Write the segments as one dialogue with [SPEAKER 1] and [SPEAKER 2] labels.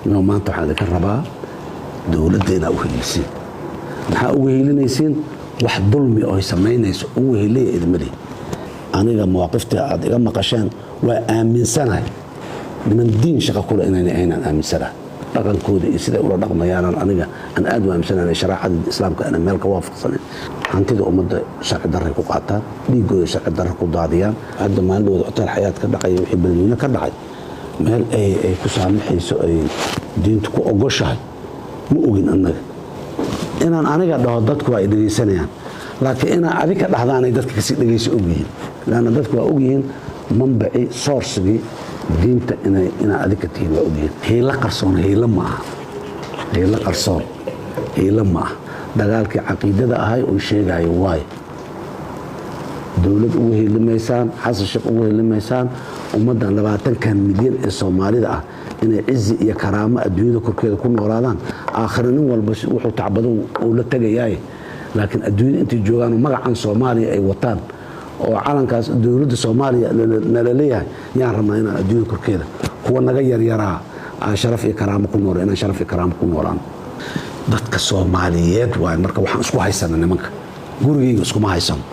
[SPEAKER 1] inuu maanta waxaa idinka rabaa dowladda inaa u heliisiin maxaa ugu helinaysiin wax dulmi oo ay samaynayso ugu helaya idima lihi aniga mawaaqifta aad iga maqasheen waa aaminsanahay niman diin shaqo kule inayna aynaan aaminsanahay dhaqankooda iyo siday ula dhaqmayaan aniga aan aad u aaminsanahay sharaacada islaamka ana meel ka waafaqsanayn hantida ummadda sharci darray ku qaataan dhiigooda sharci darro ku daadiyaan hadda maalintooda hotel xayaat ka dhacay wixii beledweyne ka dhacay meel ay ku saamaxayso ay diintu ku ogoshahay ma ogin annaga inaan aniga dhaho dadku waa ay dhegaysanayaan laakiin inaan adiga dhahdaanay dadka kasii dhegaysa ogyihiin laanna dadku waa ogyihiin manbaci soorsigii diinta inaa adiga tihiin waa ogyihiin hiilo qarsoon hiilo ma aha hiilo qarsoon hiilo ma aha dagaalkii caqiidada ahay oo sheegayo waayo dowlad ugu helimaysaan xasan sheekh ugu helimaysaan ummaddan 20 milyan ee Soomaalida ah inay cizi iyo karaamo adduunyada korkeeda ku noolaadaan aakhir nin walba wuxuu tacbado oo la tagayay laakiin adduunyada intii joogaan magacan Soomaaliya ay wataan oo calankaas dowladda Soomaaliya la leeyahay yaan rabnaa inaan adduunyada korkeeda kuwa naga yaryaraa sharaf iyo karaamo ku nool inaan sharaf iyo karaamo ku noolaan dadka Soomaaliyeed waa marka waxaan isku haysanaa nimanka gurigeyga iskuma haysano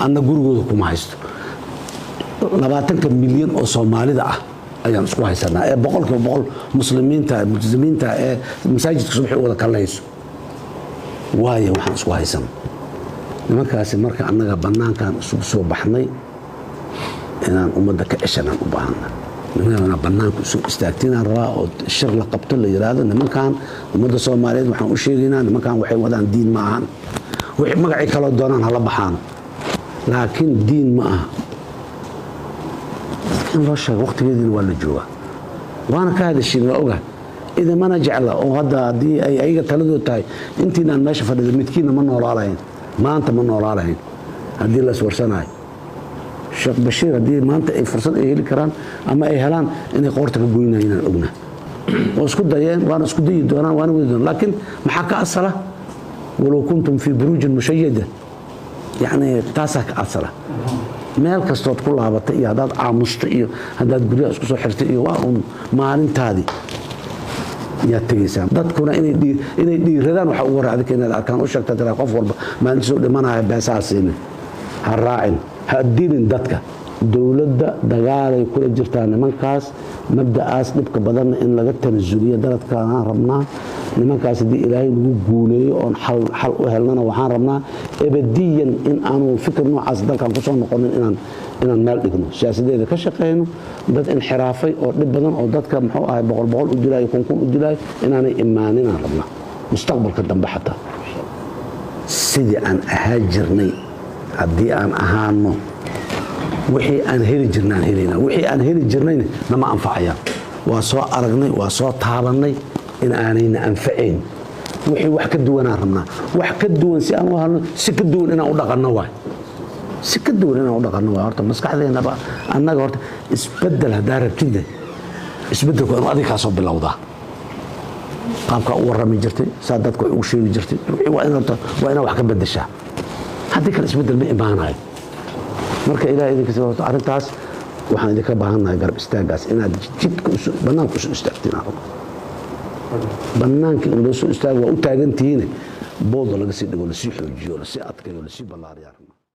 [SPEAKER 1] anna gurigooda kuma haysto 20 milyan oo Soomaalida ah ayaan isku haysanaa ee boqolkiiba muslimiinta ee masaajidka subaxii wada kalayso waayo waxaan isku haysanaa nimankaasi marka annaga banaankan isugu soo baxnay inaan ummadda ka ceshanaan u baahanaa nimanka banaanku soo istaagtinaan rabaa oo shir la qabto la yiraahdo nimankan ummadda Soomaaliyeed waxaan u sheegaynaa nimankan waxay wadaan diin ma ahan wixii magacii kala doonaan hala baxaan laakiin diin ma aha in loo sheego waqtigeedina waa la joogaa waana ka hadashin waa ogaa إذا ما نجعل وهذا دي أي تلذذ تاي أنتي نان ماشي فرد متكين ما نور عليهن ما أنت ما نور عليهن هذه الله سورسنا الشيخ بشير هذه ما أنت فرصة إيه الكرام أما إيه هلان إن قورتك جوينا هنا الأجنة واسكت ديان وأنا اسكت دي دونا وأنا ودون لكن محك الصلاة ولو كنتم في بروج مشيدة يعني تاسك الصلاة meel kasto ku laabatay iyo hadaad aamusto iyo hadaad guriga isku soo xirtay iyo waa maalintaadi yaa tagaysaa dadkuna inay dhiiradaan waxa ugu raacday inaad arkaan u sheegtay tira qof walba maalin soo dhimanaya beesaasiin ha raacin ha diinin dadka dawladda dagaalay kula jirtaa nimankaas mabda'aas dhibka badan in laga tanasuliyo dadka aan rabnaa nimankaas hadii ilaahay lagu guuleeyo oo xal u helnana waxaan rabnaa abadiyan in aanu fikir noocaas dalkan ku soo noqonin inaan meel dhigno siyaasadeeda ka shaqeyno dad inxiraafay oo dhib badan oo dadka muxuu ahay boqol u dilay kun u dilay inaanay imaanin rabnaa mustaqbalka dambe xataa sidii aan ahaajirnay hadii aan ahaano wixii aan heli jirnaan helina wixii aan heli jirnayna nama anfacaya waa soo aragnay waa soo taabanay in aanayna anfacayn wixii wax ka duwan aan rabnaa wax ka duwan si aan u helno si ka duwan inaan u dhaqanno waay si ka duwan inaan u dhaqanno waay horta maskaxdeena ba annaga horta isbedel hadaa rabtida isbedelku inuu adiga soo bilowdaa qaabka u warrami jirtay saa dadku u sheegi jirtay waa in wax ka bedeshaa haddii kale isbedel ma imaanayo marka ilaahay idinka soo arintaas waxaan idinka baahanahay garab istaagaas inaad jidka banaanka u soo istaagtiin banaanka in loo soo istaago waa u taagantihiin booda laga sii dhigo la sii xoojiyo la sii adkeeyo la sii ballaariyo